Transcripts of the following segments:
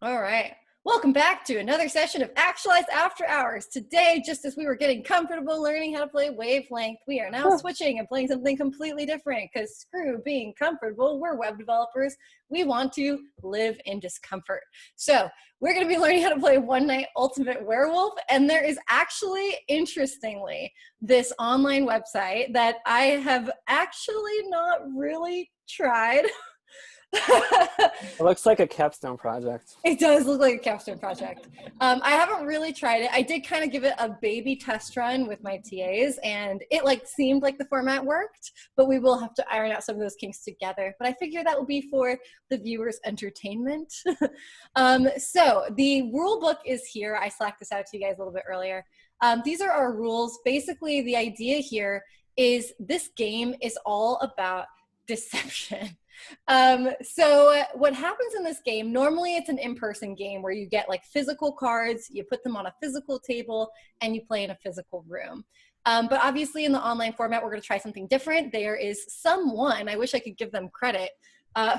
All right. Welcome back to another session of Actualize After Hours. Today, just as we were getting comfortable learning how to play Wavelength, we are now switching and playing something completely different because screw being comfortable. We're web developers. We want to live in discomfort. So we're going to be learning how to play One Night Ultimate Werewolf. And there is actually, interestingly, this online website that I have actually not really tried. It looks like a capstone project. It does look like a capstone project. I haven't really tried it. I did kind of give it a baby test run with my TAs, and it seemed like the format worked, but we will have to iron out some of those kinks together. But I figure that will be for the viewers' entertainment. So the rule book is here. I slacked this out to you guys a little bit earlier. These are our rules. Basically, the idea here is this game is all about deception. So what happens in this game, normally it's an in-person game where you get like physical cards, you put them on a physical table, and you play in a physical room. But obviously in the online format, we're going to try something different. There is someone, I wish I could give them credit,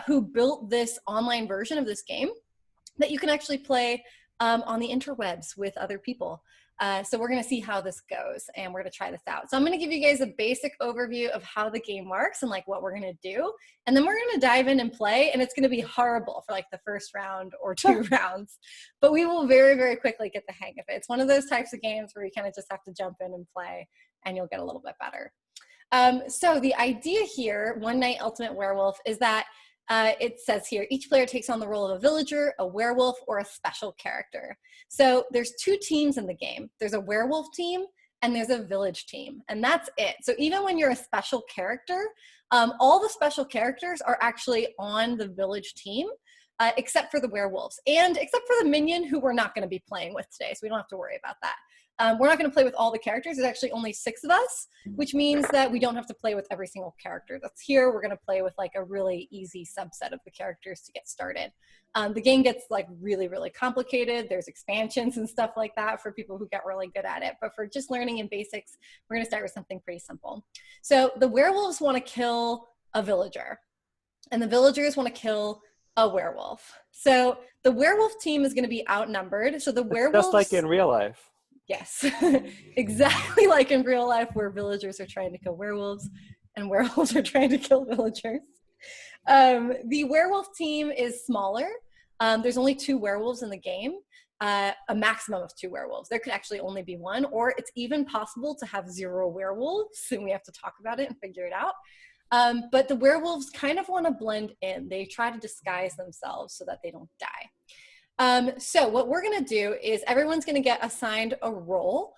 who built this online version of this game that you can actually play on the interwebs with other people. So we're going to see how this goes, and we're going to try this out. So I'm going to give you guys a basic overview of how the game works and like what we're going to do. And then we're going to dive in and play, and it's going to be horrible for like the first round or two rounds. But we will very, very quickly get the hang of it. It's one of those types of games where you kind of just have to jump in and play, and you'll get a little bit better. So the idea here, One Night Ultimate Werewolf, is that it says here, each player takes on the role of a villager, a werewolf, or a special character. So there's two teams in the game. There's a werewolf team and there's a village team, and that's it. So even when you're a special character, all the special characters are actually on the village team, except for the werewolves and except for the minion who we're not going to be playing with today, so we don't have to worry about that. We're not going to play with all the characters. There's actually only 6 of us, which means that we don't have to play with every single character that's here. We're going to play with like a really easy subset of the characters to get started. The game gets like really, really complicated. There's expansions and stuff like that for people who get really good at it. But for just learning in basics, we're going to start with something pretty simple. So the werewolves want to kill a villager, and the villagers want to kill a werewolf. So the werewolf team is going to be outnumbered. So the werewolves, Just like in real life. yes, exactly like in real life, where villagers are trying to kill werewolves and werewolves are trying to kill villagers. The werewolf team is smaller. There's only 2 werewolves in the game, a maximum of 2 werewolves. There could actually only be 1, or it's even possible to have 0 werewolves, and we have to talk about it and figure it out. But the werewolves kind of want to blend in. They try to disguise themselves so that they don't die. So what we're going to do is everyone's going to get assigned a role.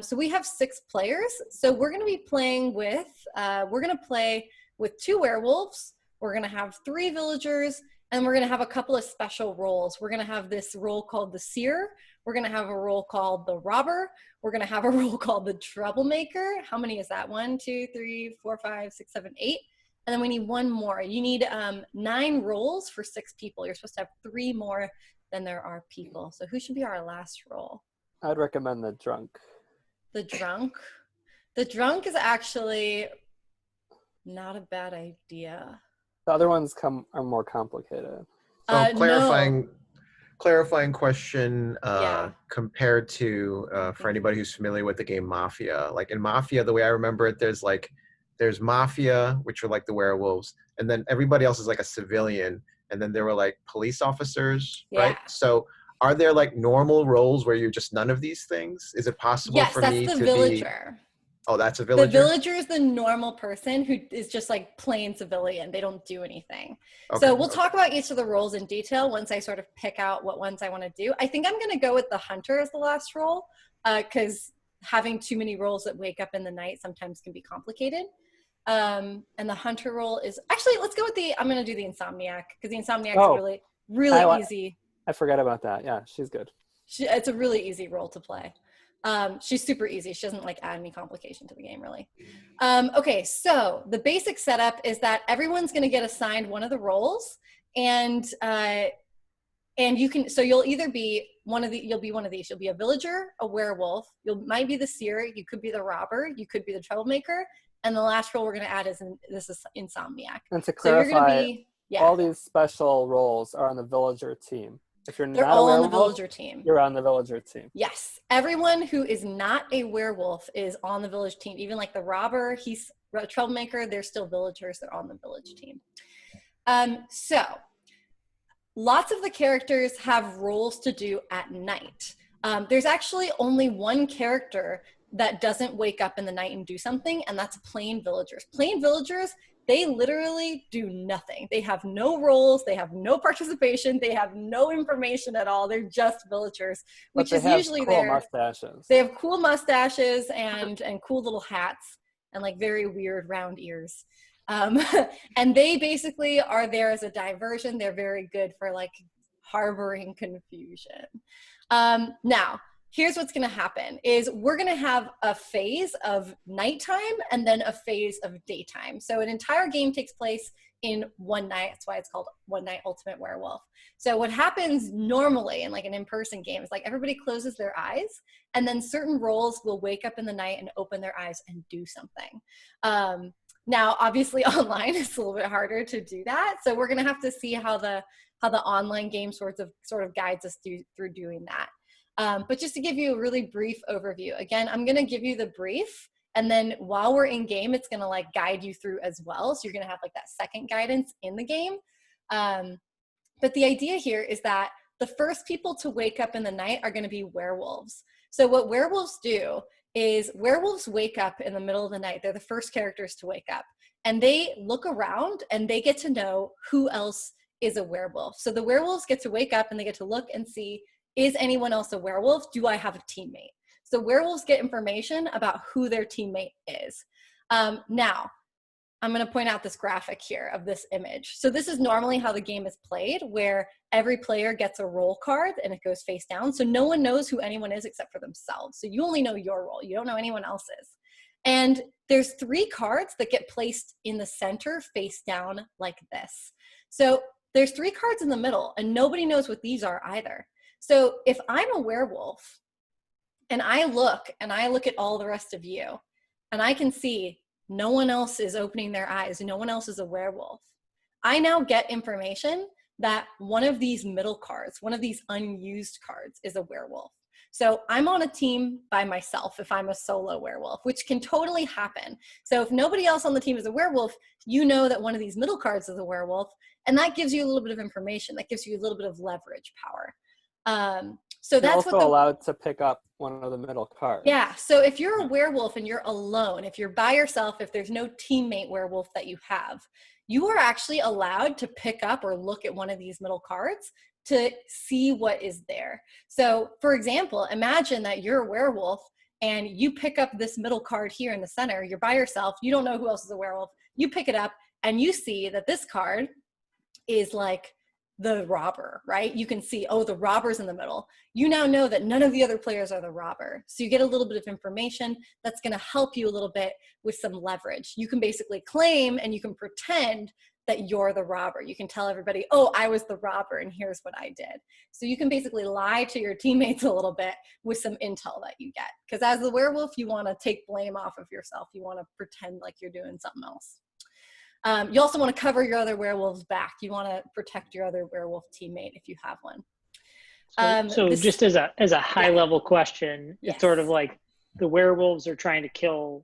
So we have 6 players. So we're going to be playing with, we're going to play with 2 werewolves. We're going to have 3 villagers, and we're going to have a couple of special roles. We're going to have this role called the seer. We're going to have a role called the robber. We're going to have a role called the troublemaker. How many is that? 1, 2, 3, 4, 5, 6, 7, 8. And then we need 1 more. You need 9 roles for 6 people. You're supposed to have 3 more than there are people. So who should be our last role? I'd recommend the drunk. The drunk? The drunk is actually not a bad idea. The other ones are more complicated. So No. clarifying question Yeah. compared to for anybody who's familiar with the game Mafia. Like in Mafia, the way I remember it, there's Mafia, which are like the werewolves, and then everybody else is like a civilian, and then there were like police officers, right? So are there like normal roles where you're just none of these things? Is it possible for me that's to the villager. Oh, that's a villager? The villager is the normal person who is just like plain civilian. They don't do anything. Okay, So we'll talk about each of the roles in detail once I sort of pick out what ones I want to do. I think I'm going to go with the hunter as the last role because having too many roles that wake up in the night sometimes can be complicated. And the hunter role is actually, let's go with I'm going to do the insomniac because the insomniac is really, really easy. I forgot about that. Yeah, she's good. It's a really easy role to play. She's super easy. She doesn't like add any complication to the game really. Okay, so the basic setup is that everyone's going to get assigned one of the roles, and you can. So you'll either be you'll be one of these. You'll be a villager, a werewolf. You might be the seer. You could be the robber. You could be the troublemaker. And the last role we're going to add is this is insomniac. And to clarify, so you're going to be all these special roles are on the villager team. If you're They're not a all on the werewolf, villager team. you're on the villager team. Yes. Everyone who is not a werewolf is on the village team. Even like the robber, he's a troublemaker, they're still villagers. They're on the village team. So lots of the characters have roles to do at night. There's actually only one character that doesn't wake up in the night and do something, and that's plain villagers. Plain villagers, they literally do nothing. They have no roles, they have no participation, they have no information at all. They're just villagers, which is usually cool their mustaches. They have cool mustaches and cool little hats and like very weird round ears. And they basically are there as a diversion. They're very good for like harboring confusion. Now, here's what's going to happen is we're going to have a phase of nighttime and then a phase of daytime. So an entire game takes place in one night. That's why it's called One Night Ultimate Werewolf. So what happens normally in like an in-person game is like everybody closes their eyes and then certain roles will wake up in the night and open their eyes and do something. Now, obviously online it's a little bit harder to do that. So we're going to have to see how the online game sort of guides us through doing that. But just to give you a really brief overview, again, I'm going to give you the brief, and then while we're in game, it's going to like guide you through as well. So you're going to have like that second guidance in the game. But the idea here is that the first people to wake up in the night are going to be werewolves. So what werewolves do is werewolves wake up in the middle of the night. They're the first characters to wake up, and they look around and they get to know who else is a werewolf. So the werewolves get to wake up and they get to look and see, is anyone else a werewolf? Do I have a teammate? So werewolves get information about who their teammate is. Now, I'm going to point out this graphic here of this image. So this is normally how the game is played, where every player gets a role card and it goes face down. So no one knows who anyone is except for themselves. So you only know your role. You don't know anyone else's. And there's 3 cards that get placed in the center face down like this. So there's 3 cards in the middle and nobody knows what these are either. So if I'm a werewolf and I look at all the rest of you and I can see no one else is opening their eyes, no one else is a werewolf, I now get information that one of these middle cards, one of these unused cards is a werewolf. So I'm on a team by myself if I'm a solo werewolf, which can totally happen. So if nobody else on the team is a werewolf, you know that one of these middle cards is a werewolf, and that gives you a little bit of information. That gives you a little bit of leverage power. So that's also allowed to pick up one of the middle cards. Yeah. So if you're a werewolf and you're alone, if you're by yourself, if there's no teammate werewolf that you have, you are actually allowed to pick up or look at one of these middle cards to see what is there. So for example, imagine that you're a werewolf and you pick up this middle card here in the center. You're by yourself. You don't know who else is a werewolf. You pick it up and you see that this card is like the robber, right? You can see, oh, the robber's in the middle. You now know that none of the other players are the robber. So you get a little bit of information that's going to help you a little bit with some leverage. You can basically claim and you can pretend that you're the robber. You can tell everybody, oh, I was the robber and here's what I did. So you can basically lie to your teammates a little bit with some intel that you get. Because as the werewolf, you want to take blame off of yourself. You want to pretend like you're doing something else. You also want to cover your other werewolves back. You want to protect your other werewolf teammate if you have one. So just as a high level question, it's sort of like the werewolves are trying to kill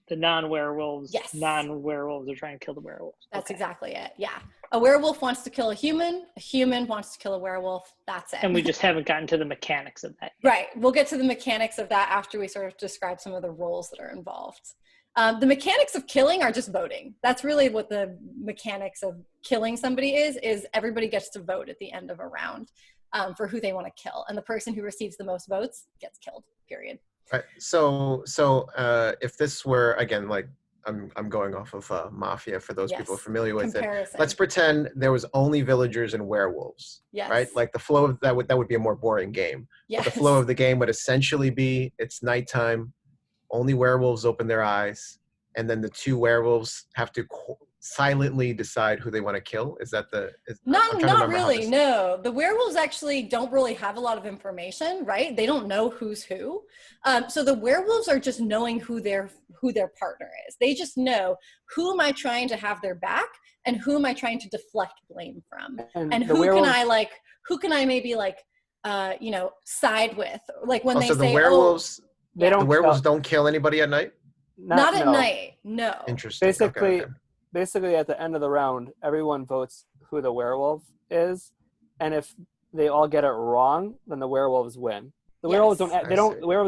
the non-werewolves. Yes. Non-werewolves are trying to kill the werewolves. That's exactly it. Yeah. A werewolf wants to kill a human wants to kill a werewolf. That's it. And we just haven't gotten to the mechanics of that yet. Right. We'll get to the mechanics of that after we sort of describe some of the roles that are involved. The mechanics of killing are just voting. That's really what the mechanics of killing somebody is everybody gets to vote at the end of a round for who they want to kill. And the person who receives the most votes gets killed, period. Right. So if this were, again, like I'm going off of Mafia for those people familiar with it. Let's pretend there was only villagers and werewolves. Yes. Right? Like the flow of that would be a more boring game. Yes. But the flow of the game would essentially be it's nighttime. Only werewolves open their eyes, and then the 2 werewolves have to silently decide who they want to kill? Is that the? Not really. No, the werewolves actually don't really have a lot of information, right? They don't know who's who. So the werewolves are just knowing who their partner is. They just know, who am I trying to have their back, and who am I trying to deflect blame from, and who can I maybe like side with, like when they say, the werewolves, the werewolves don't kill anybody at night. Not at night. No. Interesting. Basically, at the end of the round, everyone votes who the werewolf is, and if they all get it wrong, then the werewolves win. The werewolves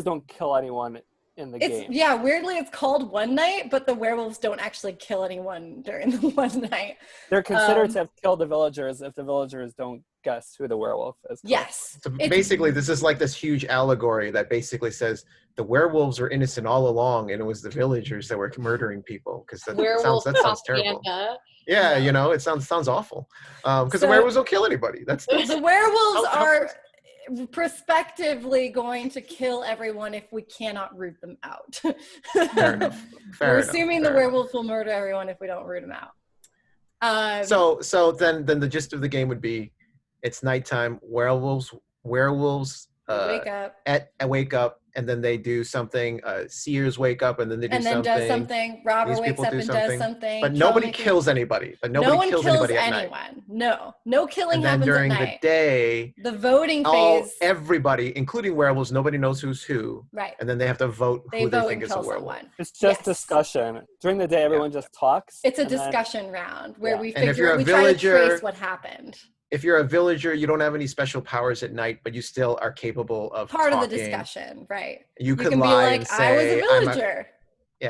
don't kill anyone in the game. Yeah, weirdly, it's called one night, but the werewolves don't actually kill anyone during the one night. They're considered to have killed the villagers if the villagers don't guess who the werewolf is. Yes. So basically, this is like this huge allegory that basically says the werewolves were innocent all along, and it was the villagers that were murdering people. Because that sounds terrible. Yeah, it sounds awful. Because the werewolves don't kill anybody. The werewolves are prospectively going to kill everyone if we cannot root them out. Fair enough. We're assuming the werewolf will murder everyone if we don't root them out. So then the gist of the game would be, it's nighttime. Werewolves wake up, and then they do something. Seers wake up, and then they do something. Does something. Robber wakes up and does something. But nobody kills anybody. No one kills anybody at night. No killing happens at night. And then during the day, the voting phase, everybody, including werewolves, nobody knows who's who. Right. And then they have to vote who they think is a werewolf. It's just discussion. During the day, everyone just talks. It's a discussion round where we try to trace what happened. If you're a villager, you don't have any special powers at night, but you still are capable of part talking. Of the discussion, right? You can be lie like, and say, I was a villager.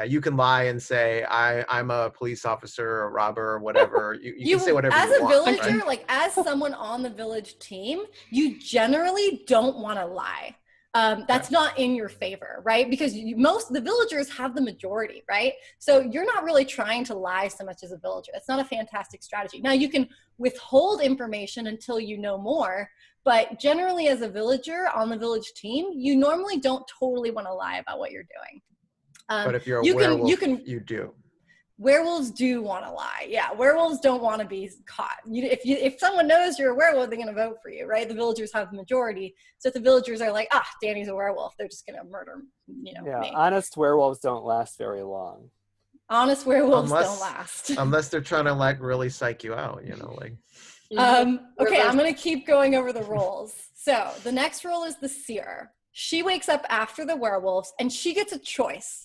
You can lie and say, I'm a police officer or a robber or whatever. You can say whatever you want. As a villager, right? Like as someone on the village team, you generally don't want to lie. That's not in your favor, right? Because most of the villagers have the majority, right? So you're not really trying to lie so much as a villager. It's not a fantastic strategy. Now you can withhold information until you know more, but generally as a villager on the village team, you normally don't totally want to lie about what you're doing. But if you're a werewolf, you do. Werewolves do want to lie. Yeah, werewolves don't want to be caught. If someone knows you're a werewolf, they're going to vote for you, right? The villagers have the majority. So if the villagers are like, Dani's a werewolf, they're just going to murder, me. Honest werewolves don't last very long. Honest werewolves don't last. Unless they're trying to really psych you out, Okay, I'm going to keep going over the roles. So the next role is the seer. She wakes up after the werewolves and she gets a choice.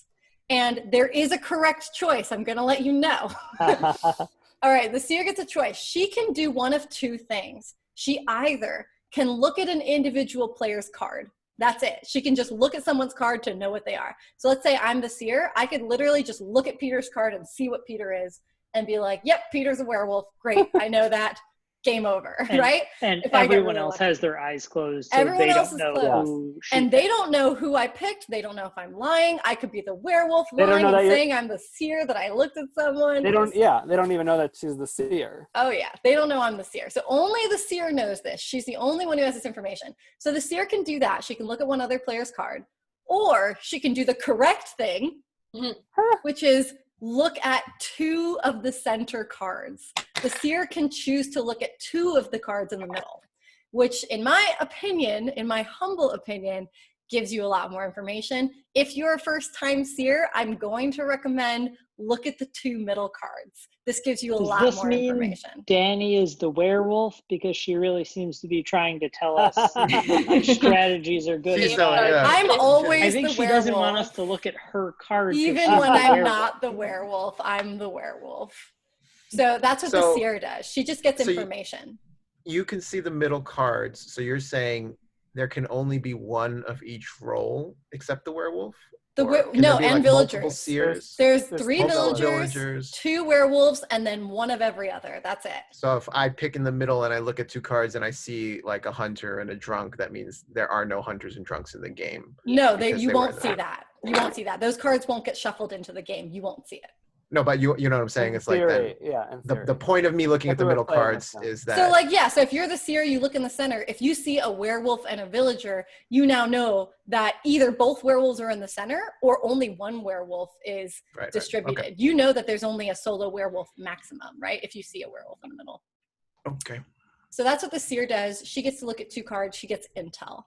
And there is a correct choice. I'm going to let you know. All right. The seer gets a choice. She can do one of two things. She either can look at an individual player's card. That's it. She can just look at someone's card to know what they are. So let's say I'm the seer. I could literally just look at Peter's card and see what Peter is and be like, yep, Peter's a werewolf. Great. I know that. Game over, right? And everyone else has their eyes closed, so everyone they else don't know who and they don't know who I picked. They don't know if I'm lying. I could be the werewolf lying and saying I'm the seer, that I looked at someone. They don't even know that she's the seer. Oh yeah, they don't know I'm the seer. So only the seer knows this. She's the only one who has this information. So the seer can do that. She can look at one other player's card, or she can do the correct thing, which is look at two of the center cards. The seer can choose to look at two of the cards in the middle, which in my humble opinion, gives you a lot more information. If you're a first-time seer, I'm going to recommend look at the two middle cards. This gives you a lot more information. Dani is the werewolf because she really seems to be trying to tell us which strategies are good. I'm always the werewolf. I think she doesn't want us to look at her cards. Even when I'm not the werewolf, I'm the werewolf. So that's what the seer does. She just gets information. You can see the middle cards. So you're saying there can only be one of each role except the werewolf? And villagers. Seers? There's three villagers, two werewolves, and then one of every other. That's it. So if I pick in the middle and I look at two cards and I see like a hunter and a drunk, that means there are no hunters and drunks in the game. No, you won't see that. You won't see that. Those cards won't get shuffled into the game. You won't see it. No, but you know what I'm saying? It's theory, like yeah. the point of me looking at the middle cards is that. So like, yeah, so if you're the seer, you look in the center. If you see a werewolf and a villager, you now know that either both werewolves are in the center or only one werewolf is distributed. Okay. You know that there's only a solo werewolf maximum, right? If you see a werewolf in the middle. Okay. So that's what the seer does. She gets to look at 2 cards. She gets intel.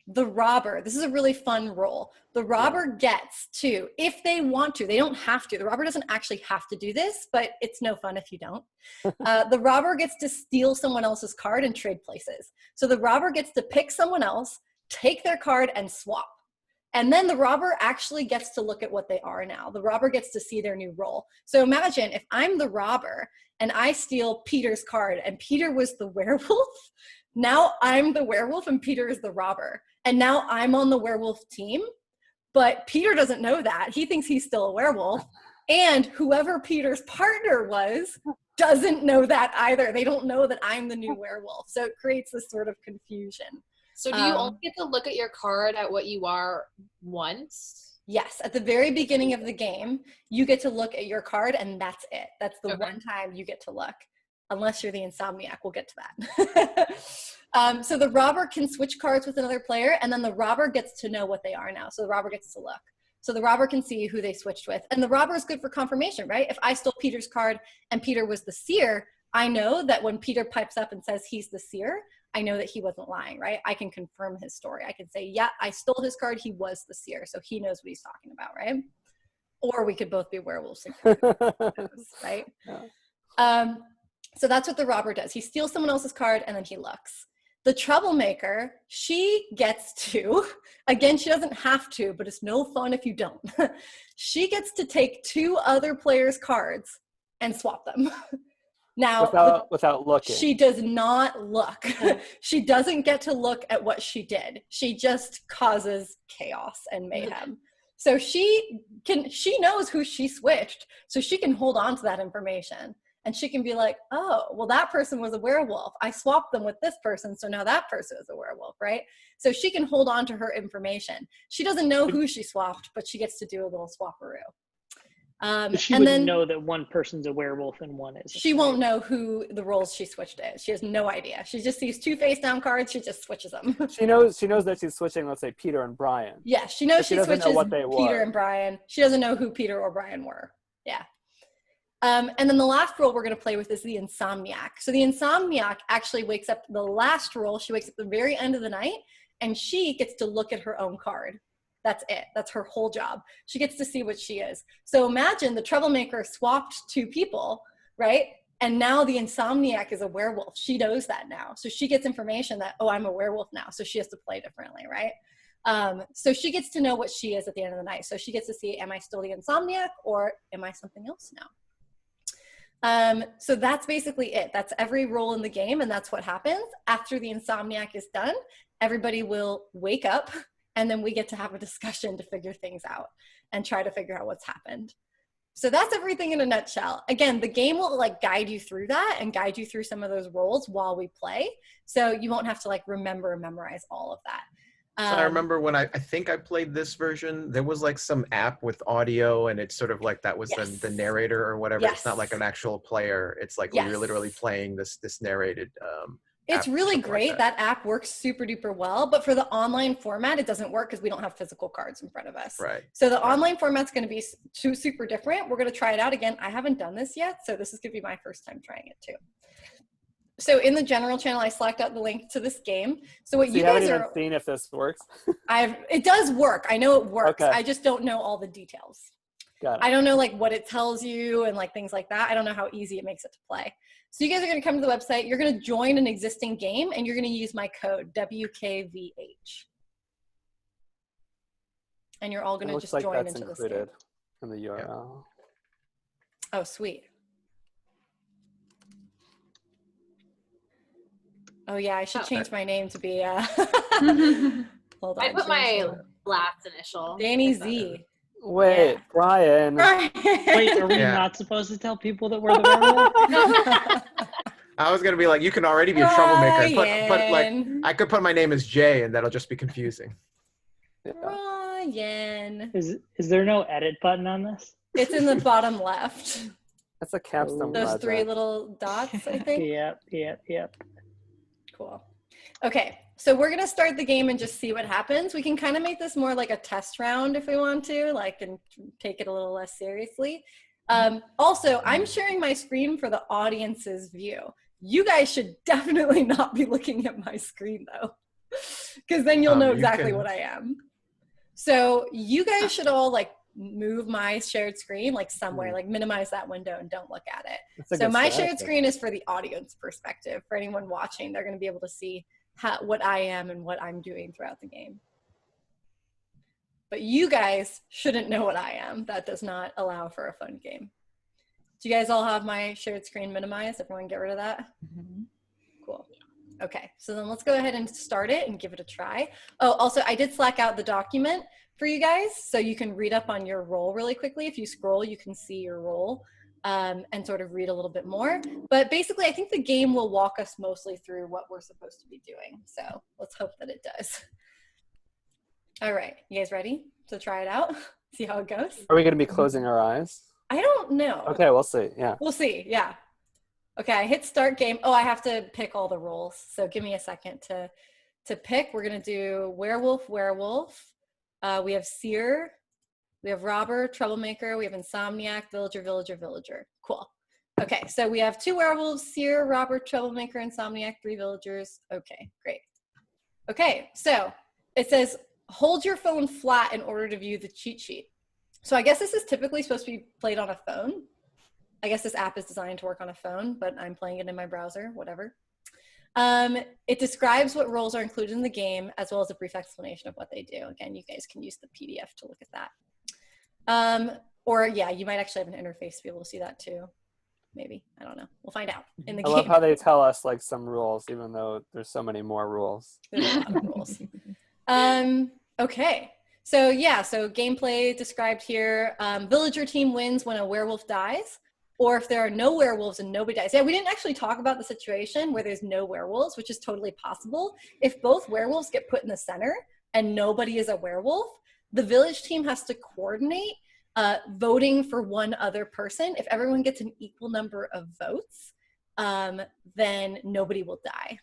The robber, this is a really fun role. The robber gets to, if they want to, they don't have to. The robber doesn't actually have to do this, but it's no fun if you don't. The robber gets to steal someone else's card and trade places. So the robber gets to pick someone else, take their card and swap. And then the robber actually gets to look at what they are now. The robber gets to see their new role. So imagine if I'm the robber and I steal Peter's card and Peter was the werewolf. Now I'm the werewolf and Peter is the robber. And now I'm on the werewolf team, but Peter doesn't know that. He thinks he's still a werewolf. And whoever Peter's partner was doesn't know that either. They don't know that I'm the new werewolf. So it creates this sort of confusion. So do you only get to look at your card at what you are once? Yes, at the very beginning of the game, you get to look at your card and that's it. That's the one time you get to look. Unless you're the insomniac, we'll get to that. So the robber can switch cards with another player, and then the robber gets to know what they are now. So the robber gets to look. So the robber can see who they switched with. And the robber is good for confirmation, right? If I stole Peter's card and Peter was the seer, I know that when Peter pipes up and says he's the seer, I know that he wasn't lying, right? I can confirm his story. I can say, yeah, I stole his card. He was the seer. So he knows what he's talking about, right? Or we could both be werewolves, right? Yeah. So that's what the robber does. He steals someone else's card and then he looks. The troublemaker, she gets to, again, she doesn't have to, but it's no fun if you don't. She gets to take 2 other players' cards and swap them. Now, without looking. She does not look. She doesn't get to look at what she did. She just causes chaos and mayhem. So she knows who she switched, so she can hold on to that information. And she can be like, oh, well, that person was a werewolf. I swapped them with this person, so now that person is a werewolf, right? So she can hold on to her information. She doesn't know who she swapped, but she gets to do a little swapperoo. But she wouldn't know that one person's a werewolf and one isn't. She won't know who the roles she switched is. She has no idea. She just sees 2 face-down cards. She just switches them. She knows that she's switching, let's say, Peter and Brian. Yeah, she knows she switches Peter and Brian. She doesn't know who Peter or Brian were. Yeah. And then the last role we're going to play with is the insomniac. So the insomniac actually wakes up, the last role, she wakes up at the very end of the night, and she gets to look at her own card. That's it. That's her whole job. She gets to see what she is. So imagine the troublemaker swapped 2 people, right? And now the insomniac is a werewolf. She knows that now. So she gets information that, oh, I'm a werewolf now. So she has to play differently, right? So she gets to know what she is at the end of the night. So she gets to see, am I still the insomniac or am I something else now? So that's basically it. That's every role in the game, and that's what happens. After the insomniac is done, everybody will wake up, and then we get to have a discussion to figure things out and try to figure out what's happened. So that's everything in a nutshell. Again, the game will like guide you through that and guide you through some of those roles while we play. So you won't have to like remember and memorize all of that. So I remember when I think I played this version, there was like some app with audio, and it's sort of like that was the narrator or whatever. It's not like an actual player. It's like you're literally playing this narrated It's really great. Like that app works super duper well, but for the online format, it doesn't work because we don't have physical cards in front of us. Right. So the online format's going to be super different. We're going to try it out again. I haven't done this yet, so this is going to be my first time trying it too. So in the general channel, I slacked out the link to this game. So what you guys haven't even seen if this works. It does work. I know it works. Okay. I just don't know all the details. Got it. I don't know like what it tells you and like things like that. I don't know how easy it makes it to play. So you guys are going to come to the website. You're going to join an existing game, and you're going to use my code WKVH. And you're all going to just join into this game. In the URL. Oh, sweet. Oh yeah, I should change my name to be hold on. I put my last initial. Dani Z. Wait, Brian. Wait, are we not supposed to tell people that we're the werewolf? I was gonna be like, you can already be a troublemaker. But like, I could put my name as Jay, and that'll just be confusing. Brian. Is there no edit button on this? It's in the bottom left. That's a capstone Those project. 3 little dots, I think. Yep. Cool. Okay, so we're gonna start the game and just see what happens. We can kind of make this more like a test round if we want to, like, and take it a little less seriously. Also, I'm sharing my screen for the audience's view. You guys should definitely not be looking at my screen though, because then you'll know exactly what I am. So you guys should all like move my shared screen like somewhere, like minimize that window and don't look at it. So my shared screen is for the audience perspective. For anyone watching, they're going to be able to see what I am and what I'm doing throughout the game. But you guys shouldn't know what I am. That does not allow for a fun game. Do you guys all have my shared screen minimized? Everyone get rid of that? Mm-hmm. Cool. Okay, so then let's go ahead and start it and give it a try. Oh, also, I did Slack out the document for you guys, so you can read up on your role really quickly. If you scroll, you can see your role and sort of read a little bit more. But basically, I think the game will walk us mostly through what we're supposed to be doing. So let's hope that it does. All right, you guys ready to try it out? See how it goes? Are we going to be closing our eyes? I don't know. Okay, we'll see. Yeah. We'll see. Yeah. Okay, I hit start game. Oh, I have to pick all the roles. So give me a second to pick. We're going to do werewolf. We have seer. We have robber, troublemaker. We have insomniac, villager. Cool. Okay, so we have 2 werewolves, seer, robber, troublemaker, insomniac, 3 villagers. Okay, great. Okay, so it says hold your phone flat in order to view the cheat sheet. So I guess this is typically supposed to be played on a phone. I guess this app is designed to work on a phone, but I'm playing it in my browser, whatever. It describes what roles are included in the game, as well as a brief explanation of what they do. Again, you guys can use the PDF to look at that. Or yeah, you might actually have an interface to be able to see that too. Maybe, I don't know. We'll find out in the game. I love how they tell us like some rules, even though there's so many more rules. There's a lot of rules. Okay. So yeah, so gameplay described here. Villager team wins when a werewolf dies, or if there are no werewolves and nobody dies. Yeah, we didn't actually talk about the situation where there's no werewolves, which is totally possible. If both werewolves get put in the center and nobody is a werewolf, the village team has to coordinate voting for one other person. If everyone gets an equal number of votes, then nobody will die.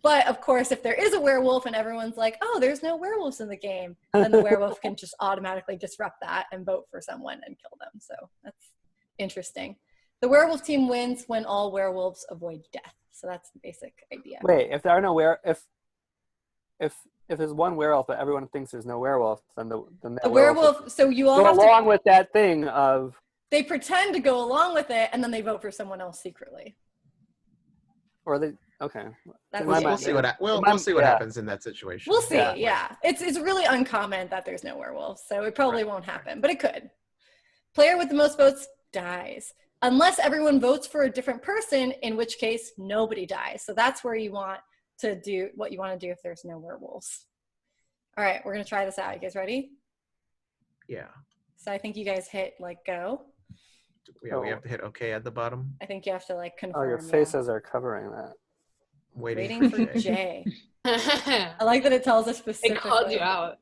But of course, if there is a werewolf and everyone's like, oh, there's no werewolves in the game, then the werewolf can just automatically disrupt that and vote for someone and kill them. So that's interesting. The werewolf team wins when all werewolves avoid death. So that's the basic idea. Wait, if there are no if there's one werewolf but everyone thinks there's no werewolf, then the werewolf. So you all go have along with that thing of. They pretend to go along with it, and then they vote for someone else secretly. Or they. Okay. We'll see what happens in that situation. We'll see. Yeah. It's really uncommon that there's no werewolves, so it probably won't happen, but it could. Player with the most votes dies, unless everyone votes for a different person, in which case nobody dies. So that's where you want to do what you want to do if there's no werewolves. All right, we're gonna try this out. You guys ready? Yeah. So I think you guys hit like go. Yeah, we have to hit OK at the bottom. I think you have to like confirm. Oh, your faces are covering that. Waiting for Jay. I like that it tells us specifically. It called you out.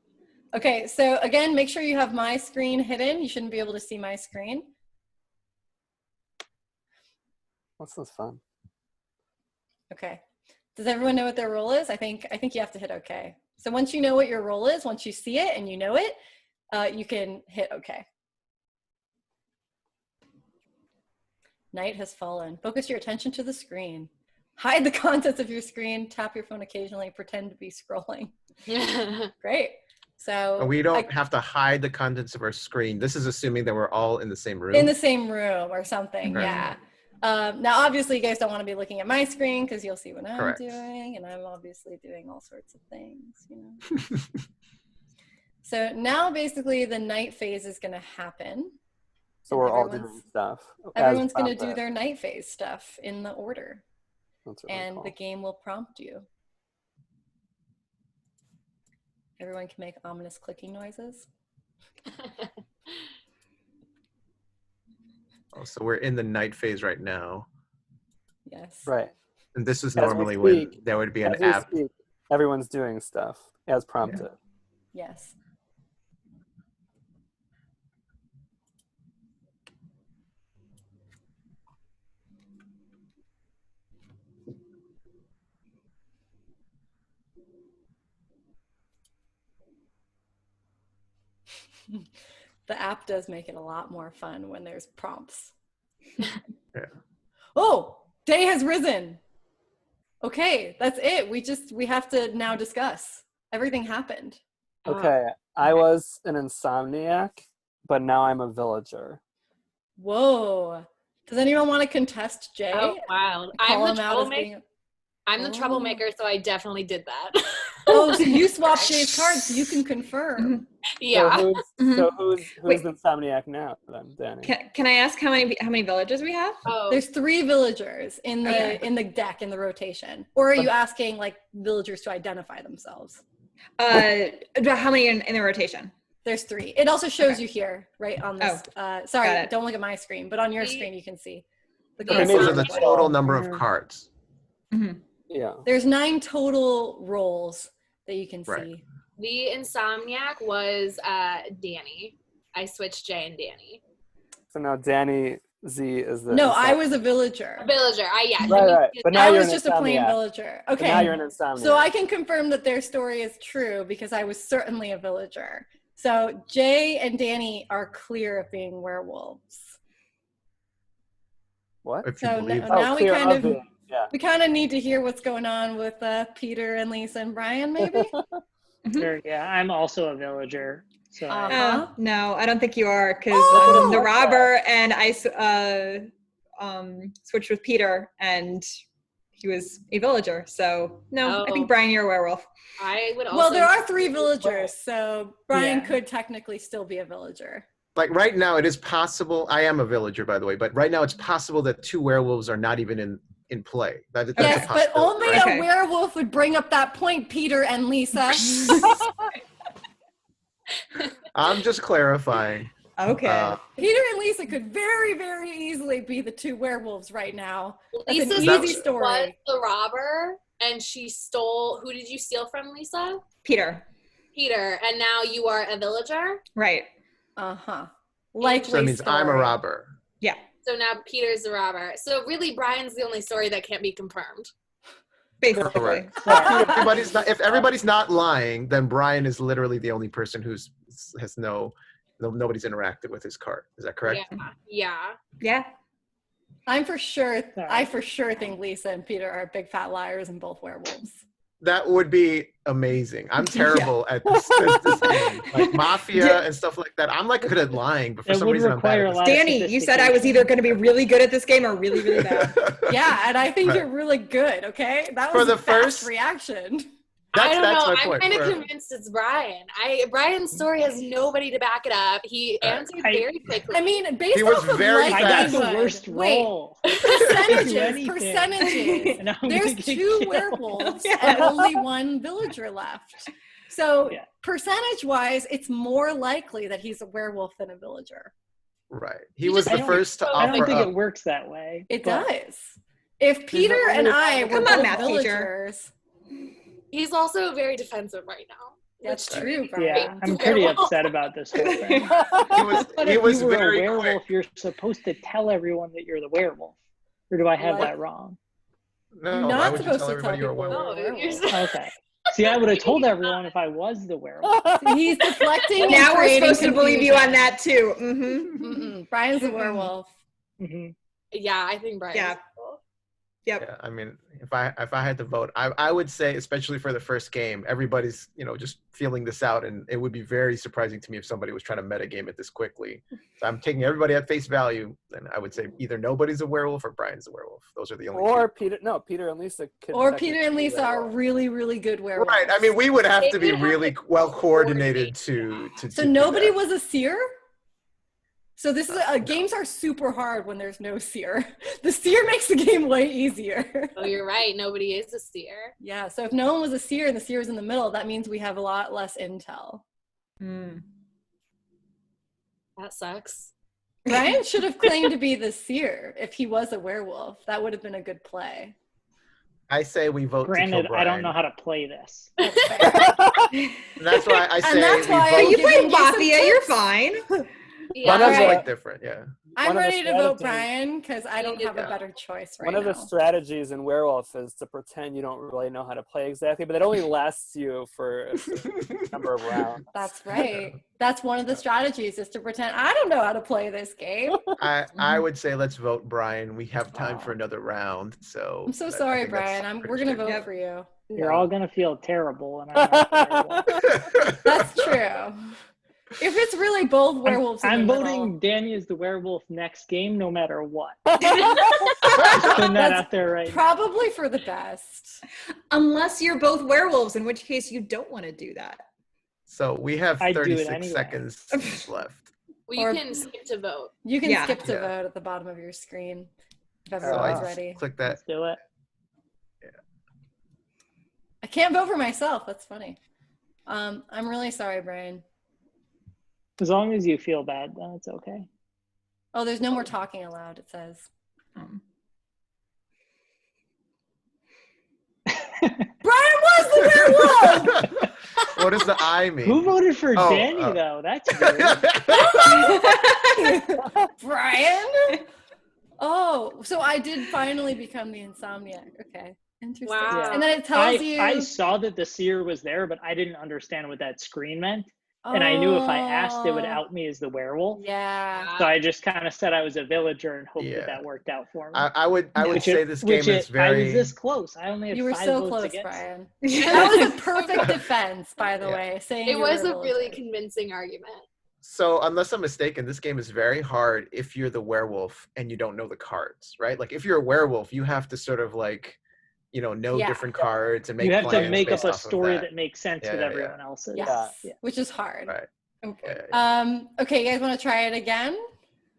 Okay, so again, make sure you have my screen hidden. You shouldn't be able to see my screen. This is fun. Okay. Does everyone know what their role is? I think you have to hit OK. So once you know what your role is, once you see it and you know it, you can hit OK. Night has fallen. Focus your attention to the screen. Hide the contents of your screen. Tap your phone occasionally. Pretend to be scrolling. Great. So we don't have to hide the contents of our screen. This is assuming that we're all in the same room. In the same room or something. Right. Yeah. Now, obviously, you guys don't want to be looking at my screen because you'll see what I'm doing, and I'm obviously doing all sorts of things, you know. So now, basically, the night phase is going to happen. So we're all doing stuff. Everyone's going to do their night phase stuff in the order. That's really and cool. The game will prompt you. Everyone can make ominous clicking noises. Oh, so we're in the night phase right now. Yes. Right. And this is normally when there would be an app. Everyone's doing stuff as prompted. Yes. The app does make it a lot more fun when there's prompts. Yeah. Oh, day has risen. Okay, that's it. We have to now discuss. Everything happened. Okay, I was an insomniac, but now I'm a villager. Whoa. Does anyone want to contest Jay? Oh, wow. Call him out as being... I'm the troublemaker, so I definitely did that. Oh, so you swapped Jay's cards, so you can confirm. Yeah. So who's the insomniac now then, Dani? Can I ask how many villages we have? Oh. There's 3 villagers in the deck in the rotation. Or are you asking like villagers to identify themselves? How many in the rotation? There's 3. It also shows you here, right on this. Sorry, don't look at my screen, but on your screen you can see. Those are the total number of cards. Mm-hmm. Yeah. There's 9 total roles that you can see. The insomniac was Dani. I switched Jay and Dani. So now Dani Z is the... No, I was a villager. A villager. Right. But now I you're was an just a plain insomniac. villager. Okay. But now you're an insomniac. So I can confirm that their story is true because I was certainly a villager. So Jay and Dani are clear of being werewolves. What? If you So believe now we kind of being, we kind of need to hear what's going on with Peter and Lisa and Brian, maybe. Sure, yeah, I'm also a villager. So No, I don't think you are, because I'm the robber, and I switched with Peter, and he was a villager. So no, I think Brian, you're a werewolf. I would also. Well, there are 3 villagers, so Brian could technically still be a villager. like right now it is possible. I am a villager, by the way, but right now it's possible that 2 werewolves are not even in play. That's Yes, a but only Okay. a werewolf would bring up that point, Peter and Lisa. I'm just clarifying. Okay. Peter and Lisa could very, very easily be the 2 werewolves right now. That's an Lisa's easy story. was the robber, and she stole. Who did you steal from, Lisa? Peter. Peter, and now you are a villager. Right. Uh-huh. Likely So that means I'm a story. robber. Yeah. So now Peter's the robber. So really, Brian's the only story that can't be confirmed. Basically. Correct. If everybody's not lying, then Brian is literally the only person who's has nobody's interacted with his card. Is that correct? Yeah. Yeah. I for sure think Lisa and Peter are big fat liars and both werewolves. That would be amazing. I'm terrible at this game. Like Mafia and stuff like that. I'm like good at lying, but for some reason I'm bad at this. Danny, you said I was either going to be really good at this game or really, really bad. Yeah, and I think you're really good, okay? That was For the a fast first reaction. I don't know. my I'm point. kind of convinced it's Brian. Brian's story has nobody to back it up. He answered very quickly. I mean, based He was off of very likelihood, I got the worst roll. Percentages. And I'm There's gonna get 2 killed. werewolves and only 1 villager left. So percentage-wise, it's more likely that he's a werewolf than a villager. Right. He was the first to I offer don't think up. it works that way. It but- does. If Peter and I were Come on, both math teacher. villagers, He's also very defensive right now. that's which true, Brian. Yeah, I'm pretty upset about this whole thing. But He if was you were very a werewolf, quick. you're supposed to tell everyone that you're the werewolf. Or do I have What? that wrong? No, You're why not would you supposed tell to tell everybody you're a people werewolf? you're a No, you're werewolf. Okay. See, I would have told everyone if I was the werewolf. He's deflecting. Now and we're creating supposed to believe you on confusion. that too. Mm-hmm. Mm-mm. Brian's a werewolf. Hmm. Yeah, I think Brian. Yeah. Yep. Yeah, I mean, if I had to vote, I would say, especially for the first game, everybody's just feeling this out, and it would be very surprising to me if somebody was trying to metagame it this quickly. So I'm taking everybody at face value, then I would say either nobody's a werewolf or Brian's a werewolf. Those are the only. Or two. Peter and Lisa could. Or Peter and technically be Lisa are werewolves. really, really good werewolves. Right. I mean, we would have to They be could have really to well coordinate. coordinated to. So do nobody that. was a seer? So this is games are super hard when there's no seer. The seer makes the game way easier. Oh, you're right. Nobody is a seer. Yeah, so if no one was a seer and the seer was in the middle, that means we have a lot less intel. That sucks. Brian should have claimed to be the seer if he was a werewolf. That would have been a good play. I say we vote. Granted, to kill I Brian. don't know how to play this. That's fair. And that's why I say that's we why vote. You Giving play you some Mafia, you're tips. fine. Yeah, But that's right. like different, yeah. I'm ready to vote Brian because I don't have a better choice right now. One of the strategies in Werewolf is to pretend you don't really know how to play exactly, but it only lasts you for a certain number of rounds. That's right. That's one of the strategies, is to pretend I don't know how to play this game. I would say let's vote Brian. We have time for another round. So I'm so sorry, Brian. We're going to vote for you. You're all going to feel terrible. And I'm not werewolf. That's true. If it's really both werewolves, I'm voting Dani as the werewolf next game, no matter what. Just putting that out there right probably now. For the best. Unless you're both werewolves, in which case you don't want to do that. So we have 36 seconds left. Well, you can skip to vote. You can skip to vote at the bottom of your screen if everyone's ready. Click that. Let's do it. Yeah. I can't vote for myself. That's funny. I'm really sorry, Brian. As long as you feel bad, then it's okay. Oh, there's no more talking aloud, it says. Brian was the werewolf! What does the I mean? Who voted for Dani, though? That's weird. Brian? Oh, so I did finally become the insomniac. Okay. Interesting. Wow. And then it tells you... I saw that the seer was there, but I didn't understand what that screen meant. And I knew if I asked, it would out me as the werewolf. Yeah. So I just kind of said I was a villager and hoped that worked out for me. I would say this game is very... I was this close. I only had 5 votes against. You were so close, Brian. That was a perfect defense, by the way. Saying it was a really convincing argument. So unless I'm mistaken, this game is very hard if you're the werewolf and you don't know the cards, right? Like if you're a werewolf, you have to sort of like... know different cards and make plans. You have to make up a of story that makes sense with everyone else's. Yes, which is hard. Right. Okay. Okay, you guys want to try it again?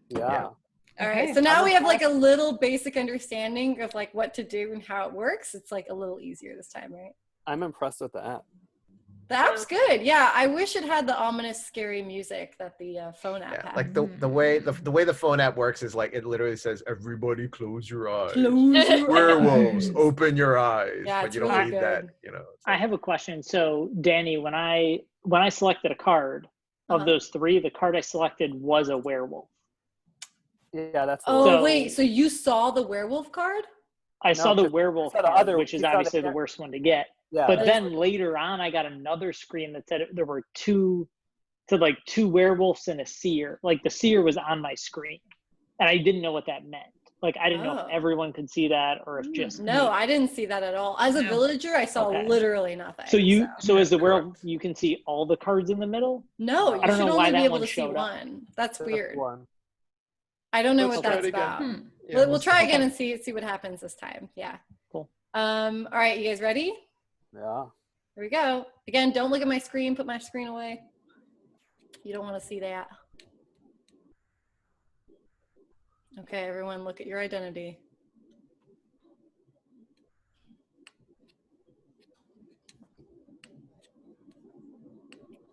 Yeah. All right. So now we have like a little basic understanding of like what to do and how it works. It's like a little easier this time, right? I'm impressed with the app. The app's good. Yeah, I wish it had the ominous, scary music that the phone app had. Like the way the phone app works is like it literally says, "Everybody close your eyes. Close your Werewolves, eyes. open your eyes." Yeah, but you don't really need good. that. I have a question. So Dani, when I selected a card of those 3, the card I selected was a werewolf. Yeah, that's. Wait. So you saw the werewolf card? I saw the werewolf card, which is obviously the worst one to get. Yeah. But then later on, I got another screen that said there were 2 werewolves and a seer. Like the seer was on my screen, and I didn't know what that meant. Like I didn't know if everyone could see that or if just me. I didn't see that at all. As a villager, I saw literally nothing. So as the werewolf, you can see all the cards in the middle? No, you should only be able to see one. That's weird. I don't know what that's about. Yeah, we'll try again and see what happens this time. Yeah. Cool. All right, you guys ready? Yeah. Here we go. Again, don't look at my screen. Put my screen away. You don't want to see that. Okay, everyone, look at your identity.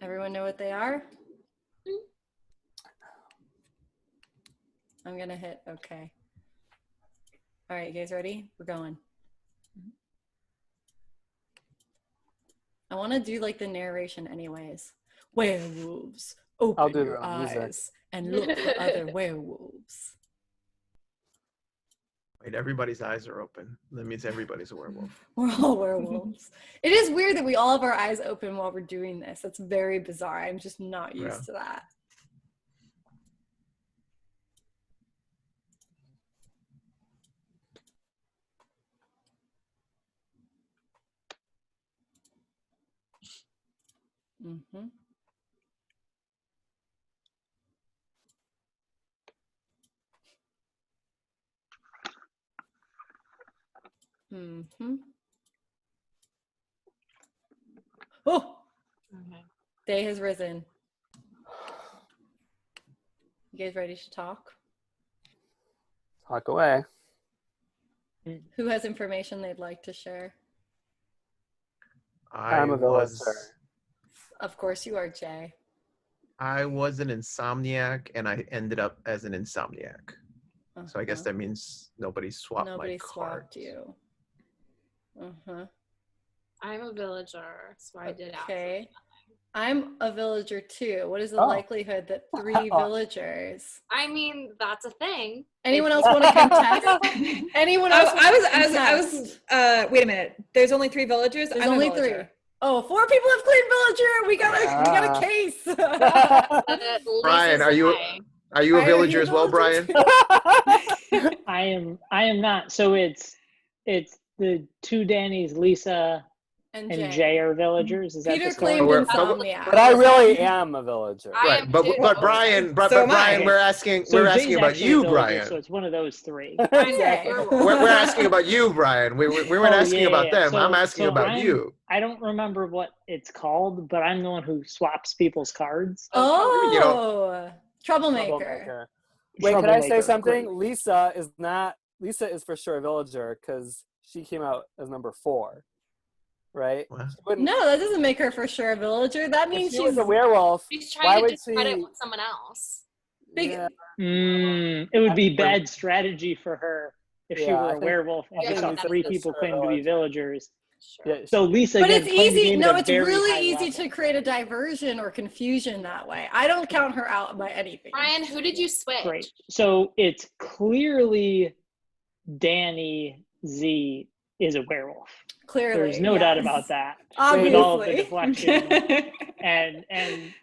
Everyone know what they are? I'm gonna hit okay. All right, you guys ready? We're going. I want to do like the narration anyways. Werewolves, open your eyes and look for other werewolves. Wait, everybody's eyes are open. That means everybody's a werewolf. We're all werewolves. It is weird that we all have our eyes open while we're doing this. That's very bizarre. I'm just not used to that. Mm-hmm. Mm-hmm. Oh! Okay. Day has risen. You guys ready to talk? Talk away. Who has information they'd like to share? I'm a villager. Of course you are, Jay. I was an insomniac, and I ended up as an insomniac. So I guess that means nobody swapped my cards. Swapped you. I'm a villager, so I did absolutely nothing. I'm a villager too. What is the Oh. likelihood that 3 villagers? I mean, that's a thing. Anyone else want to contest? Anyone else? I was. Wait a minute. There's only 3 villagers. There's I'm only a villager. 3. Oh, 4 people have claimed villager. We got a case. Brian, Lisa's are you lying. are you a Brian, villager as well, Brian? I am not. So it's the 2 Dannys, Lisa and Jay are villagers. Is that Peter the story? claimed We're- insomnia. But I really am a villager. I Right, am but too. Brian, but So am I. Brian, we're asking So Jay's about actually you, a villager, Brian. So it's one of those 3. Exactly. We're asking about you, Brian. We weren't asking about them. So- I'm asking so about you. I don't remember what it's called, but I'm the one who swaps people's cards. Oh, You know- troublemaker. Wait, can I say Troublemaker, something? great. Lisa is for sure a villager because she came out as number 4, right? What? She wouldn't- No, that doesn't make her for sure a villager. That if means she was she's a werewolf. She's Why trying to would discredit she- someone else. big. Yeah. It would be bad strategy for her if she Yeah, I were a think- werewolf and I she think saw Lisa's 3 for people sure claim to be villagers. Sure. Yeah, So Lisa, But again, it's playing the easy. game No, at a it's very really high easy level. to create a diversion or confusion that way. I don't count her out by anything. Brian, who did you switch? Great. So it's clearly Danny Z is a werewolf. Clearly, There's no doubt about that. Obviously. With all of the deflection and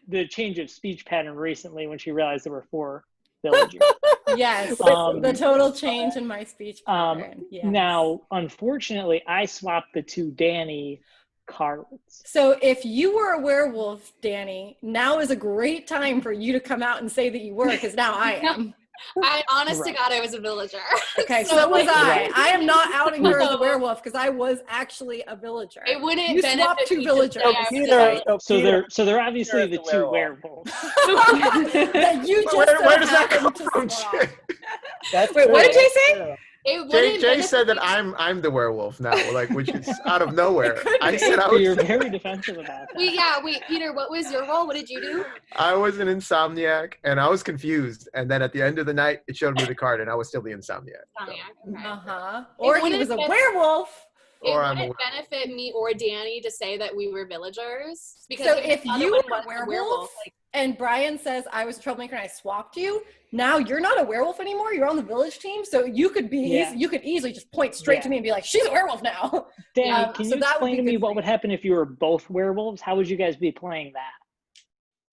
the change of speech pattern recently when she realized there were 4 villagers. Yes, Um, the total change in my speech pattern. Yes. Now, unfortunately, I swapped the 2 Danny cards. So if you were a werewolf, Danny, now is a great time for you to come out and say that you were, because now I am. I honest to Right. God, I was a villager. Okay, so was I. Right. I am not outing her as a werewolf because I was actually a villager. It wouldn't You benefit swapped 2 me to villagers. say I was a Peter, villager. So they're obviously Peter's the the 2 werewolf. werewolves. that you just Where so does that happened come to from, swap. Jay? That's Wait, what did true. Jay say? It wouldn't Jay benefit said that me. I'm the werewolf now, like, which is out of nowhere. It could I be. said I You're was very defensive about that. Wait, Peter, what was your role? What did you do? I was an insomniac, and I was confused. And then at the end of the night, it showed me the card, and I was still the insomniac. Okay. Uh-huh. Or he wouldn't was a benefit- werewolf. It Or I'm a wouldn't benefit me or Danny to say that we were villagers. Because So even if the other you one were was a werewolf, and Brian says I was a troublemaker and I swapped you, now you're not a werewolf anymore. You're on the village team, so you could be Yeah. you could easily just point straight Yeah. to me and be like, "She's a werewolf now." Danny, can so you that would explain be to me good what for would you. happen if you were both werewolves? How would you guys be playing that?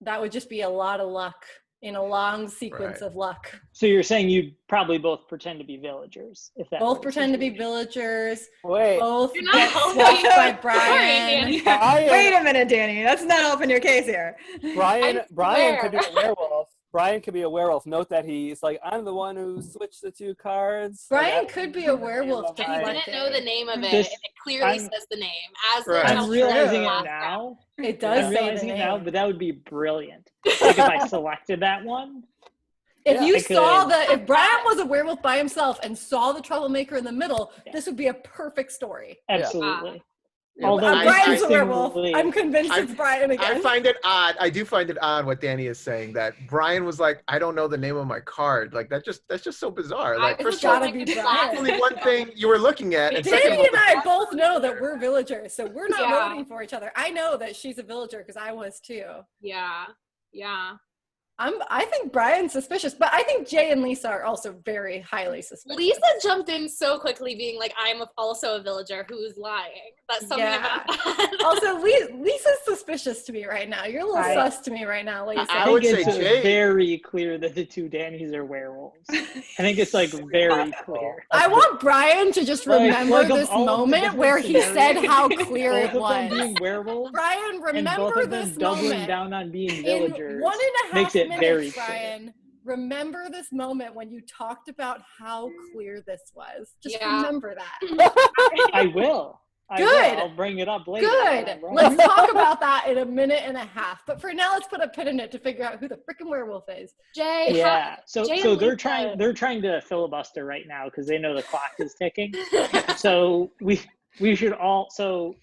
That would just be a lot of luck in a long sequence Right. of luck. So you're saying you'd probably both pretend to be villagers, if that were Both the pretend to be situation. villagers. Wait, Both You're not get helping swapped your by story, Brian. Danny. Wait a minute, Danny. That's not helping your case here. Brian swear. could be a werewolf. Brian could be a werewolf. Note that he's like, I'm the one who switched the 2 cards. Brian Like, could be a werewolf. And you Right. didn't know the name of it, This- and it clearly I'm- says the name. As Right. the I'm That's realizing true. it now. It does I'm say the realizing it name. now, but that would be brilliant. Like if I selected that one. If Yeah, you I saw could- if Brian was a werewolf by himself and saw the troublemaker in the middle, Yeah. this would be a perfect story. Absolutely. Yeah, Although but Brian's a werewolf. interestingly- I'm convinced it's Brian I again. find it odd. I do find it odd what Danny is saying, that Brian was like, I don't know the name of my card. Like that's just so bizarre. Like, I first was of all, gotta be like, Brian. that's only one thing you were looking at, and second Danny of and all, I both know that we're villagers, so we're not Yeah. voting for each other. I know that she's a villager because I was too. Yeah. I think Brian's suspicious, but I think Jay and Lisa are also very highly suspicious. Lisa jumped in so quickly, being like, "I'm also a villager who's lying." That's something Yeah. about that. Also, Lisa's suspicious to me right now. You're a little I- sus to me right now, Lisa. I I would think say it's Jay. very clear that the 2 Dannys are werewolves. I think it's like very clear. I want Brian to just Like- remember like of this all of the moment different where he said scenarios, how clear both it of them was. being werewolves Brian, and both remember of them this doubling moment. down on being In villagers 1.5 makes it minutes, very Brian, remember this moment when you talked about how clear this was. Just Yeah. remember that. I will. I will. Good. I'll bring it up later. Good. when I'm Let's wrong. talk about that in 1.5 minutes. But for now, let's put a pin in it to figure out who the freaking werewolf is. Jay, Yeah. So Jay so and they're Lisa- trying to filibuster right now because they know the clock is ticking. So we should all so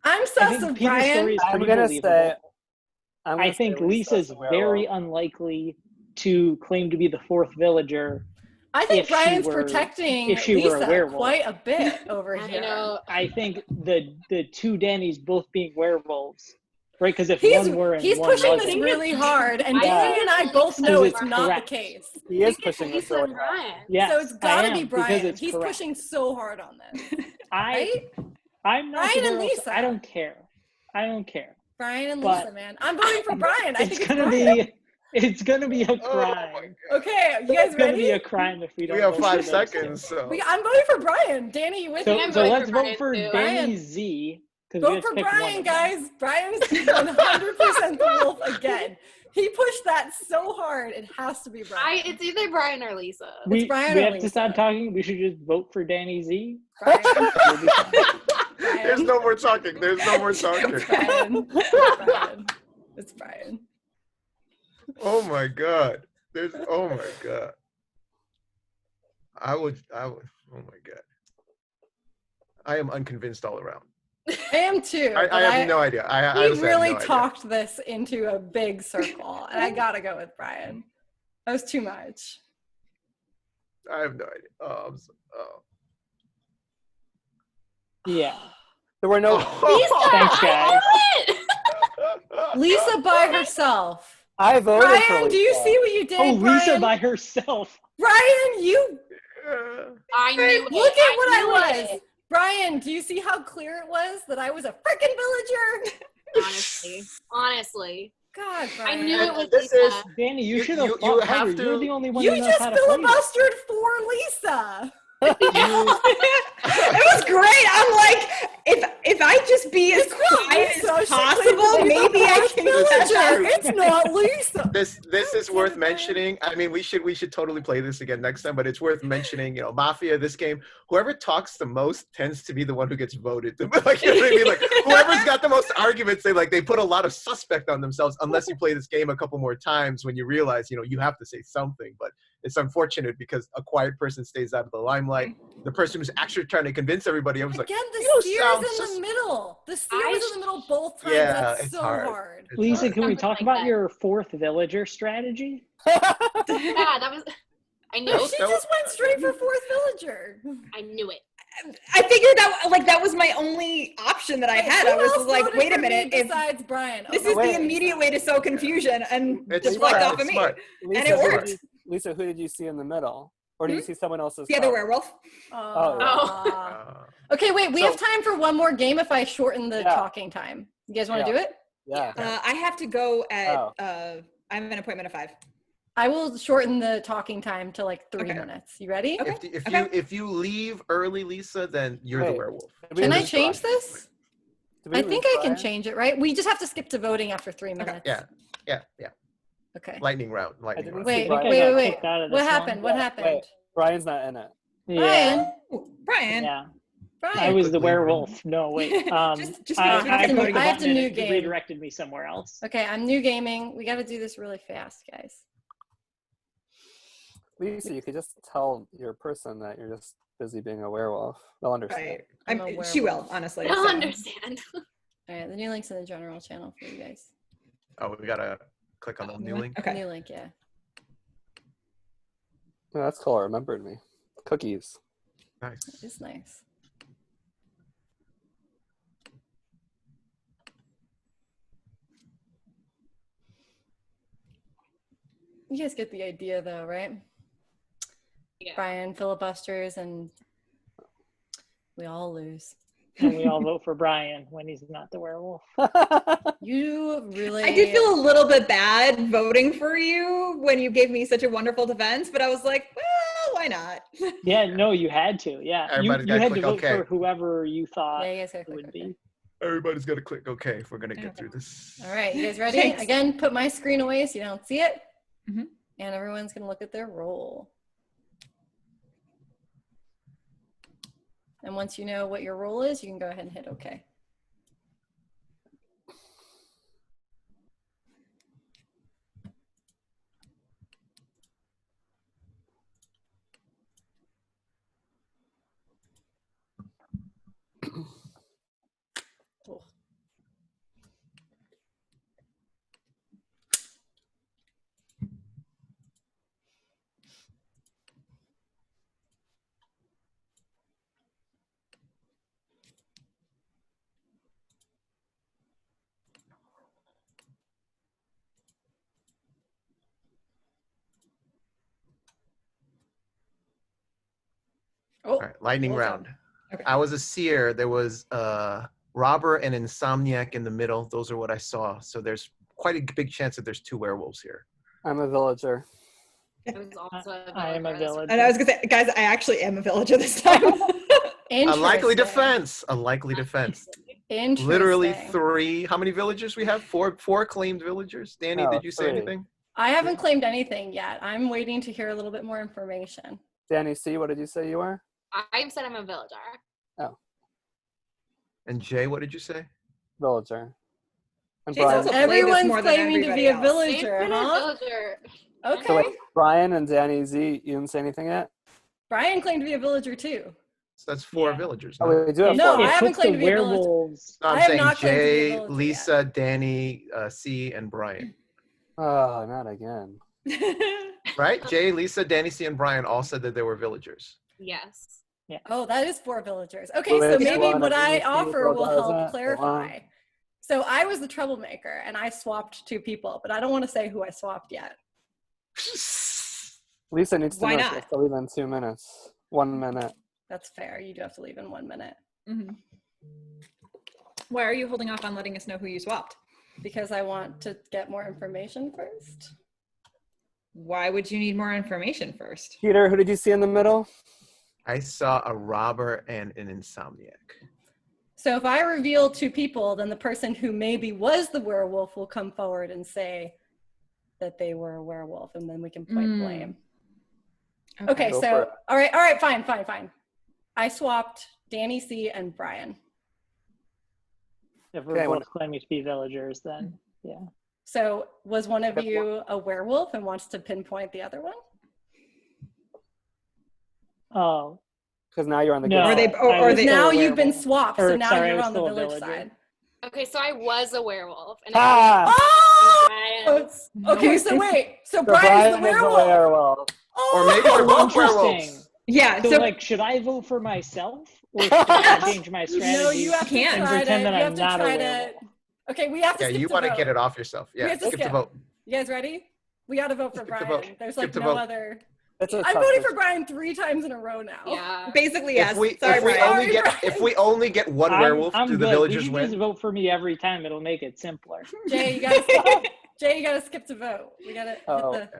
I'm I sus think of Peter's Brian. story is I'm pretty gonna believable. say- I'm I gonna think say Lisa's a very werewolf. unlikely to claim to be the 4th villager. I think if she Brian's were- protecting if she were a Lisa werewolf. quite a bit over I here. know. I think the 2 Dannys both being werewolves right? Because if He's one were and he's one pushing wasn't. this really hard, and Yeah. Dani and I both know it's It's not correct. the case. He is I think pushing it's us really Lisa and hard. Ryan. Yes, So it's I gotta am, be because Brian. it's He's correct. pushing so hard on this, right? I'm not Brian the and werewolf, so Lisa. I don't care. I don't care. Brian and But- Lisa, man. I'm voting for Brian. I think it's gonna Brian. it's gonna be a Oh crime. my God. Okay, you guys It's gonna be ready? a crime if we don't. We have vote 5 for those two. seconds, so I'm voting for Brian. Dani, you with So, me? I'm so voting let's for vote Brian, for too. Danny Brian. Z. 'Cause we Vote have to for pick one Brian, of them. guys. Brian is 100% the wolf again. He pushed that so hard. It has to be Brian. It's either Brian or Lisa. We Brian or have Lisa. to stop talking. We should just vote for Danny Z. Brian. We'll be fine. there's no more talking. There's no more talking. It's Brian. It's Brian. It's Brian. Oh my God. Oh my God. I would, oh my God. I am unconvinced all around. I am too. I but have no idea. I He honestly have really no idea. talked this into a big circle, and I gotta go with Brian. That was too much. I have no idea. Oh. Yeah. There were no. Thanks, guys. Lisa by herself. I voted for Brian, Lisa. do you see what you did? Oh, Lisa Brian? by herself. Brian, you I knew it. look at what I knew was. it. Brian, do you see how clear it was that I was a freaking villager? Honestly. God, I Brian. knew it was This Lisa. is Danny, you You- should have you fought have harder. to- You're the only one You who knows just how to play this. filibustered for Lisa. It was great. I'm like, if I just be as quiet Lisa. as She possible, played maybe I the can villager. true. It's not Lisa. This is worth Brian. mentioning. I mean, we should totally play this again next time, but it's worth mentioning, Mafia, this game, whoever talks the most tends to be the one who gets voted. Like, you know what I mean? Like, whoever's got the most arguments, they put a lot of suspect on themselves, unless you play this game a couple more times when you realize, you have to say something. But it's unfortunate because a quiet person stays out of the limelight. The person who's actually trying to convince everybody, I was like, Again, the "You steer sound is in sus-" the middle. The steer I was in the middle both times. Yeah, That's it's so hard. hard. It's Lisa, hard. can we Something talk like about that. your fourth villager strategy? Yeah, that was. I knew No, it. she just went straight for fourth villager. I knew it. I figured that was my only option that I had. Who I was else like, voted wait a for me minute, if besides Brian. this Oh, is wait. the immediate way to sow confusion and It's deflect smart. off It's of me. smart. Lisa, And it who did worked. Lisa, who did you see in the middle? Or did you see someone else's? The other car? werewolf. Aw. Okay, wait. We So- have time for one more game if I shorten the Yeah. talking time. You guys want to Yeah. do it? Yeah. I have to go at. Oh. I have an appointment at 5. I will shorten the talking time to like 3 Okay. minutes. You ready? Okay. If you leave early, Lisa, then you're the Wait. werewolf. Did we Can I lose change Brian? this? Did we I think lose I can Brian? change it, right? We just have to skip to voting after 3 minutes. Yeah. Okay. Lightning round. didn't round. see Wait, Brian. wait, I got wait. kicked out of What this happened? one. What happened? Wait, Brian's not in it. Brian? Brian. Yeah. Brian. I was the Quickly werewolf. No, wait. Just I, switch I to clicked the I have to button and new it game. redirected me somewhere else. Okay, I'm new gaming. We got to do this really fast, guys. Lisa, you could just tell your person that you're just busy being a werewolf. They'll understand. Right. I'm a She will, werewolf. honestly. I don't so. understand. All right, the new link's in the general channel for you guys. Oh, we gotta click on the new link. Okay. New link, yeah. Oh, that's cool. It remembered me. Cookies. Nice. It's nice. You guys get the idea, though, right? Yeah. Brian filibusters, and we all lose. And we all vote for Brian when he's not the werewolf. You really. I did feel a little bit bad voting for you when you gave me such a wonderful defense, but I was like, well, why not? Yeah, no, you had to. Yeah, Everybody's you gotta had to click vote okay. for whoever you thought Yeah, you guys gotta it click would okay. be. Everybody's gotta click OK if we're gonna get through this. All right, you guys ready? Thanks. Again, put my screen away so you don't see it. Mhm. And everyone's gonna look at their roll. And once you know what your roll is, you can go ahead and hit OK. Cool. All right, lightning well round. done. Okay. I was a seer. There was a robber and insomniac in the middle. Those are what I saw. So there's quite a big chance that there's 2 werewolves here. I'm a villager. I was also a I am a villager. villager. And I was gonna say, guys, I actually am a villager this time. A likely Interesting. defense. A likely defense. Interesting. Literally 3. How many villagers we have? 4 claimed villagers. Danny, No, did you say 3. anything? I haven't claimed anything yet. I'm waiting to hear a little bit more information. Danny C, what did you say you were? I said I'm a villager. And Jay, what did you say? Villager. And Jay's Brian. also played this Everyone's more than claiming to be everybody a else. villager, I've been a huh? villager. Okay. So wait, Brian and Danny Z, you didn't say anything yet? Brian claimed to be a villager too. So that's 4 Yeah. villagers. Oh, No? we do have No, 4. I haven't took claimed the to be a villager. werewolves. No, I I'm have saying not claimed to be a Jay, villager Lisa, Danny, C, and Brian. Oh, not again. Right? Jay, Lisa, Danny, C, and Brian all said that they were villagers. Yes. Oh, that is 4 villagers. Okay, so Which maybe one what of I these offer people will doesn't help clarify. belong? So I was the troublemaker and I swapped 2 people, but I don't want to say who I swapped yet. Lisa needs to Why know not? she has to leave in 2 minutes. 1 minute. That's fair. You do have to leave in 1 minute Mhm. Why are you holding off on letting us know who you swapped? because I want to get more information first. Why would you need more information first? Peter, who did you see in the middle? I saw a robber and an insomniac. So if I reveal 2 people, then the person who maybe was the werewolf will come forward and say that they were a werewolf, and then we can point blame. Okay, Go for so it. all right, fine. I swapped Danny C and Brian. If we're Okay, both claiming to be villagers, then yeah. So was one of Yep. you a werewolf and wants to pinpoint the other one? Oh, Because now you're on the No. good Or side. they, or, I or was they, Now a you've been werewolf. swapped, Or, so now sorry, I you're was on the still a village villager. side. Okay, so I was a werewolf. And Ah! Oh! Okay, so wait. So So Brian's the Brian is a werewolf. werewolf. Or maybe they're Oh! both Interesting. werewolves. yeah, So, so like, should I vote for myself, or should I change my strategy? No, you have to can't. try And pretend to. that You have I'm to not a try to. werewolf. Okay, we have to Yeah, skip you the want to vote. get it off yourself. We Yeah, have to skip the skip. vote. You guys ready? We got to vote for Skip the Brian. vote. There's Skip like the no vote. other. It's a I tough voted for decision. Brian 3 times in a row now. Yeah. basically, yes. If we Sorry, if we Brian. only get Brian. if we only get one werewolf, I'm do the good. villagers You can win? just vote for me every time. It'll make it simpler. Jay, you gotta skip. Jay, you gotta skip to vote. We gotta hit Oh. the.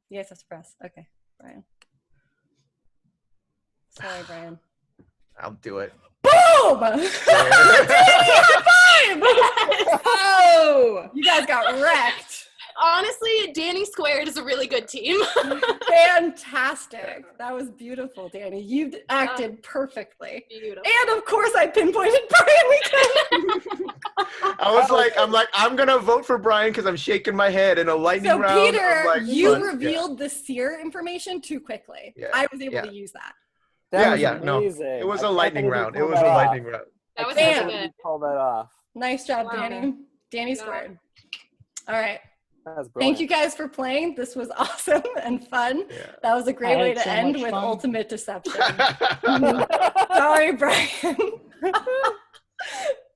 You guys have to press. Okay, Brian. Sorry, Brian. I'll do it. Boom! Oh! You guys got wrecked. Honestly, Danny Squared is a really good team. Fantastic. That was beautiful, Danny. You acted perfectly. Beautiful. And of course, I pinpointed Brian Weekend. I'm gonna vote for Brian because I'm shaking my head in a lightning So, round. Peter, I'm like, you fun. revealed the seer information too quickly. Yeah. I was able Yeah. to use that. That was no. amazing. It was I a can't lightning believe you round. It pulled was a that off. lightning round. That was I can't really believe good. you pulled that off. Nice job, Wow. Danny. Danny Yeah. squared. All right. That was Thank brilliant. you guys for playing. This was awesome and fun. Yeah. That was a great I way had to so end much with fun. ultimate deception. Sorry, Brian.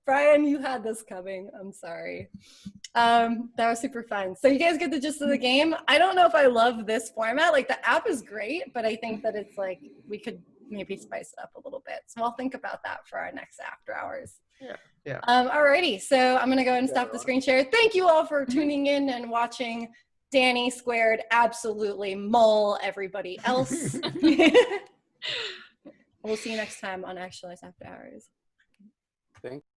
Brian, you had this coming. I'm sorry. That was super fun. So you guys get the gist of the game. I don't know if I love this format. Like the app is great, but I think that it's like we could maybe spice it up a little bit. So I'll think about that for our next after hours. Yeah. Alrighty, so I'm gonna go ahead and stop the screen share. Thank you all for tuning in and watching Danny Squared absolutely mull everybody else. We'll see you next time on Actualize After Hours. Thank